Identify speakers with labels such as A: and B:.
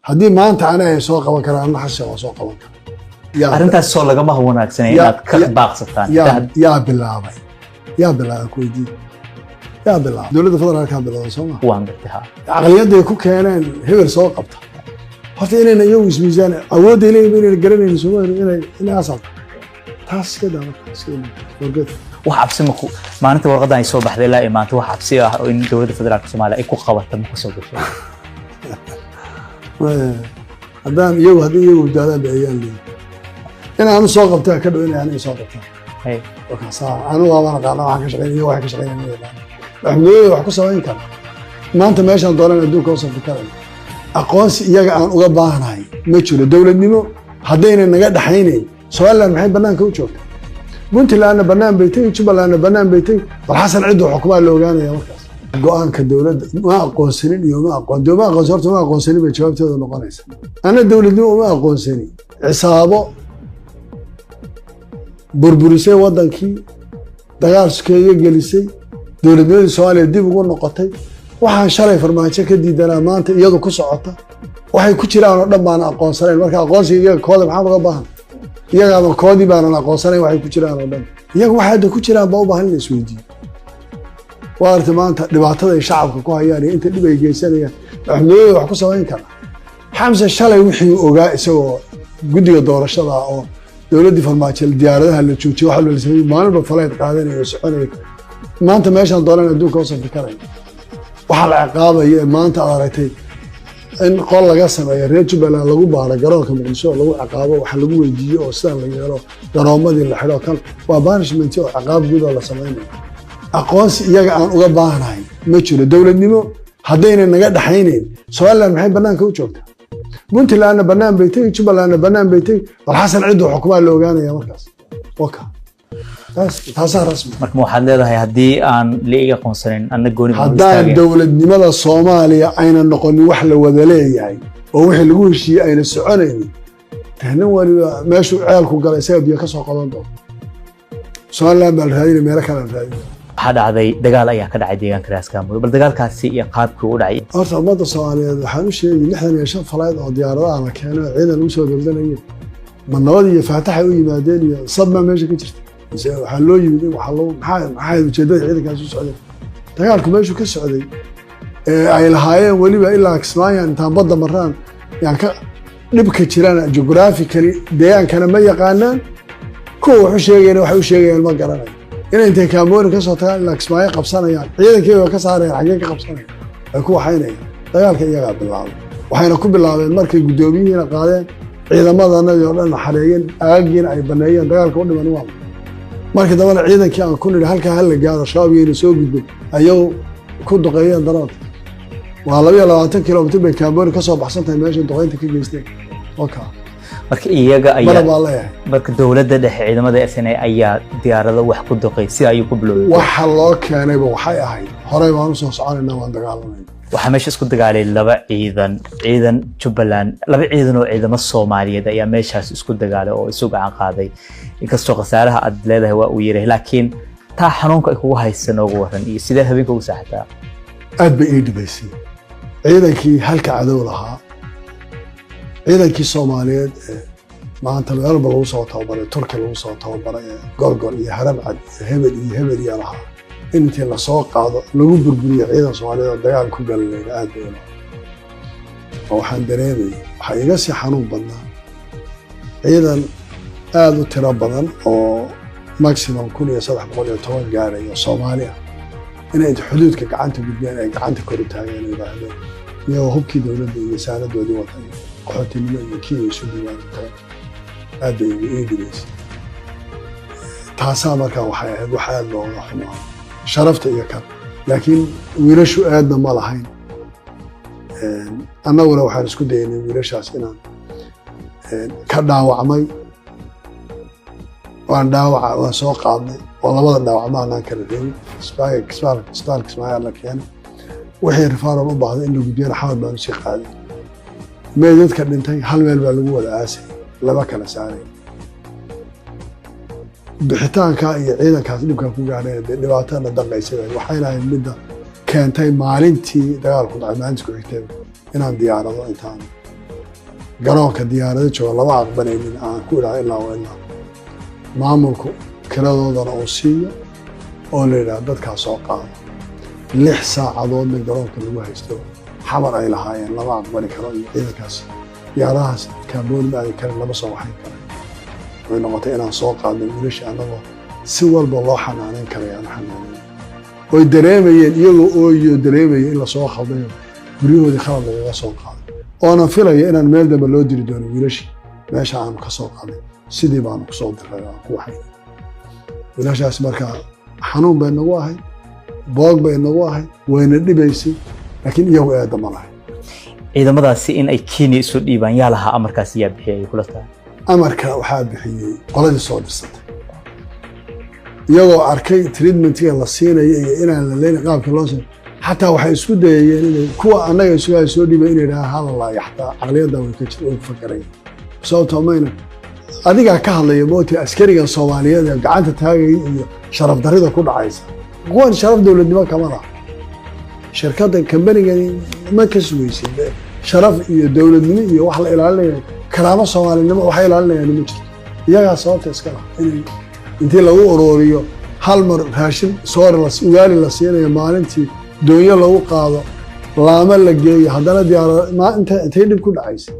A: هدي ما أنت أنا سوق وكرا أنا حاسس سوق وكرا
B: أنت السؤال لقى ما هو ناقصني إنك باقص الثاني
A: يا بالله كويدي يا بالله دولة فضل كان بالله سما
B: وان بتها
A: عقليات يكون كيانين هبل سوق قبطة حتى إننا يوز ميزان أود إليه بين الجرين يسوون إلى أصل تاس كده ورقت
B: وحبسي مكو ما أنت ورقة عن صوب حذي لا إما أنت وحبسي إن دولة فضل كسمالة إكو خوات مكسوب
A: هذا يو هذا يو بدأ بأيام لي أنا سوق قبطة كده يعني سوق قبطة وكسا أنا وأنا قاعد أحكي شغالين يو أحكي شغالين أحمد وحكي سوين كان ما أنت ماشي عن دورنا ندوك وصل في كلام أقواس يجا عن أوجبان هاي مشوا الدولة نيمو هدينا نجد حيني سؤال لنا محي بنان كوتشوك قلت له أنا بنان بيتي شو بلا أنا بنان بيتي والحسن عنده حكومة اللوجانة يا مركز قوان كدولة ما أقوسني يوم ما أقوس دوما غزرت ما أقوسني بشباب تود النقانيس أنا الدولة نيمو ما أقوسني عصابة بربريسي ودنكي دجال سكية جلسي دولة نيمو سؤال يدي بقول نقطي waxaan shalay farmaajo ka diidanaa maanta iyadu ku socota waxay ku jiraan oo dhan baan aqoonsanayn marka aqoonsiga iyaga kooda maxaa uga baahan iyaga ama koodii baan aqoonsanayn waxay ku jiraan oo dhan iyaga waxa ku jiraan baa u baahan in la isweydiiyo waarta maanta dhibaatada ay shacabka ku hayaan inta dhib ay geysanayaan axmedooda wax ku samayn kara xamse shalay wixii ogaa isagoo guddiga doorashada oo dowladii farmaajo diyaaradaha la joojiyay waxa la sameeyay maalinba faleed qaadanayo soconay maanta meeshan dooran adduunka oo safri karay waxa la ciqaabaya maanta aragtay in qol laga sameeyo reer Jubbaland lagu baaro garoonka Muqdisho lagu ciqaabo waxa lagu weydiiyo oo sidaan la yeelo garoomadii la xidho kan waa banishment oo ciqaab guud oo la sameeyo aqoonsi iyaga aan uga baahnahay ma jiro dowladnimo hadayna naga dhaxaynayn Soomaaliland maxay banaanka u joogtaa Puntland banaan bay tahay Jubbaland banaan bay tahay wal xasan ciidu xukuumadda la ogaanaya markaas waka taasaan rasmi
B: marka waxaad leedahay haddii aan la iga qoonsanin anna gooni
A: haddaan dowladnimada Soomaaliya ayna noqonin wax la wada leeyahay oo wixii lagu heshiiyay ayna soconaynin tahna waliba meeshu ceelku galay sabab ka soo qadan doono Soomaaliland bal raadin meel kale raadin
B: waxa dhacday dagaal ayaa ka dhacay deegaanka Raaskaamul bal dagaalkaasi iyo qaabkii uu dhacay
A: horta ummadda Soomaaliyeed waxaan u sheegay 65 falayd oo diyaaradaha la keenay ciidan u soo daldanayay ma nabad iyo faatax ay u yimaadeen iyo sabma meesha ka jirta waxaa loo yimid waxa loo maxay ujeedada ciidankaas u socday dagaalku meeshu ka socday ay lahaayeen waliba ilaa Kismaayo inta badda maraan yaan ka dhibka jiraan geographically deegaankana ma yaqaanaan kuwa wax u sheegayna wax u sheegayaan ma garanayo inay intay kaamoon ka soo tagaan ilaa Kismaayo qabsanayaan ciidankii ka saarayaan xagee ka qabsanayaan ay ku waxaynayaan dagaalka iyaga bilaabay waxayna ku bilaabeen markay gudoomiyayna qaadeen ciidamadana oo dhan xareeyeen aagiina ay baneeyeen dagaalka u dhiman waa markii dabana ciidankii aan ku niri halka hal la gaaro shaabiyeena soo gudbay ayuu ku duqeeyeen daraad waa 22 kilomitir bay Kaamboon ka soo baxsantahay meesha duqeynta ka geysteen waka
B: marka iyaga ayaa marka dawladda dhexe ciidamada SNA ayaa diyaarado wax ku duqeey si ay ku bilowday
A: waxa loo keenay waxay ahayd horey baan u soo soconaynaa waan dagaalanay
B: waxa meesha isku dagaalay laba ciidan Jubbaland laba ciidan oo ciidamada Soomaaliyeed ayaa meeshaas isku dagaalay oo isu gacan qaaday inkastoo qasaaraha aad leedahay waa uu yahay laakiin taa xanuunka ay kugu haysan ugu waran iyo sidee habeenka ugu saaxataa
A: aad bay dhibaysay ciidankii halka cadow lahaa ciidankii Soomaaliyeed maanta meel walba lagu soo tababaray Turkiga lagu soo tababaray Gorgor iyo Haramcad iyo Hebel iyo lahaa intii la soo qaado lagu burburiyo ciidan Soomaaliyeed dagaal ku galay aad bay waxaan dareemay waxa iga si xanuun badnaa ciidan aad u tiro badan oo maximum 1310 gaaray oo Soomaaliya inay xuduudka gacanta gudbiyaan ay gacanta kor u taagaan ilaahay iyo hubkii dawladda iyo saanadoodii wadan qaxootinimo iyo kii isu diiwaanka aad bay u eegaysay taasaa markaa waxay ahayd wax aad looga xumaa sharafta iyo kan laakiin wiilashu aadna ma lahayn annaguna waxaan isku daynay wiilashaas inaan ka dhaawacmay waan soo qaadnay oo labada dhaawacma aan kala reebin Kismaayo la keenay wixii rifaaran u baahday in la gudbiyana xawad baan si qaaday meedadka dhintay hal meel baa lagu wada aasay laba kala saaray bixitaanka iyo ciidankaas dhibka ku gaareen dhibaatada daqaysay waxayna ahayd midda keentay maalintii dagaalku dhacay maalintii ku xigtay inaan diyaarado intaan garoonka diyaarada jooga lama aqbalaynin aan ku idhaha ilaa wa ilaa maamulku kiradoodana uu siiyo oo la yidhaha dadkaa soo qaada 6 saacadoodna garoonka lagu haysto xamar ay lahaayeen lama aqbali karo iyo ciidankaas diyaaradahaas kaaboon ma ay kale lama soo waxayn karo way noqotay inaan soo qaadno wiilasha annagoo si walba loo xanaaneyn karaya aan xanaaneyn way dareemayeen iyagoo ooyo dareemaya in lasoo khaldayo guryahoodii khalad lagaga soo qaado oonan filaya inaan meel dambe loo diri doono wiilashii meesha aanu ka soo qaaday sidii baanu kusoo diray aan ku waxay wiilashaas markaa xanuun bay nagu ahayd boog bay nagu ahayd wayna dhibaysay laakiin iyagu eedda ma lahayn
B: ciidamadaasi in ay Kenya isu dhiibaan yaa lahaa amarkaasi yaa bixiyay kula tahay
A: amarka waxaa bixiyey qoladii soo dhisatay iyagoo arkay treatmentiga la siinayo iyo inaan la leyn qaabka loo soo xataa waxay isku dayayeen inay kuwa annaga isugaa soo dhiibay inay dhahaan hadalaya xataa caqliyadda way ka jirta way ku fakarayeen sababtoo mayna adigaa ka hadlaya mooti askarigan Soomaaliyeed ee gacanta taagay iyo sharaf darrida ku dhacaysa kuwan sharaf dowladnimo kama laha shirkaddan kambanigani ma ka sugaysay sharaf iyo dowladnimo iyo wax la ilaalinayo karaamo Soomaalinimo waxa ilaalinayaan ma jirto iyagaa sababta iska laha intii lagu ururiyo hal mar raashin sooralas ugaali la siinayo maalintii doonyo lagu qaado laama la geeyo haddana diyaarada ma intay dhib ku dhacaysay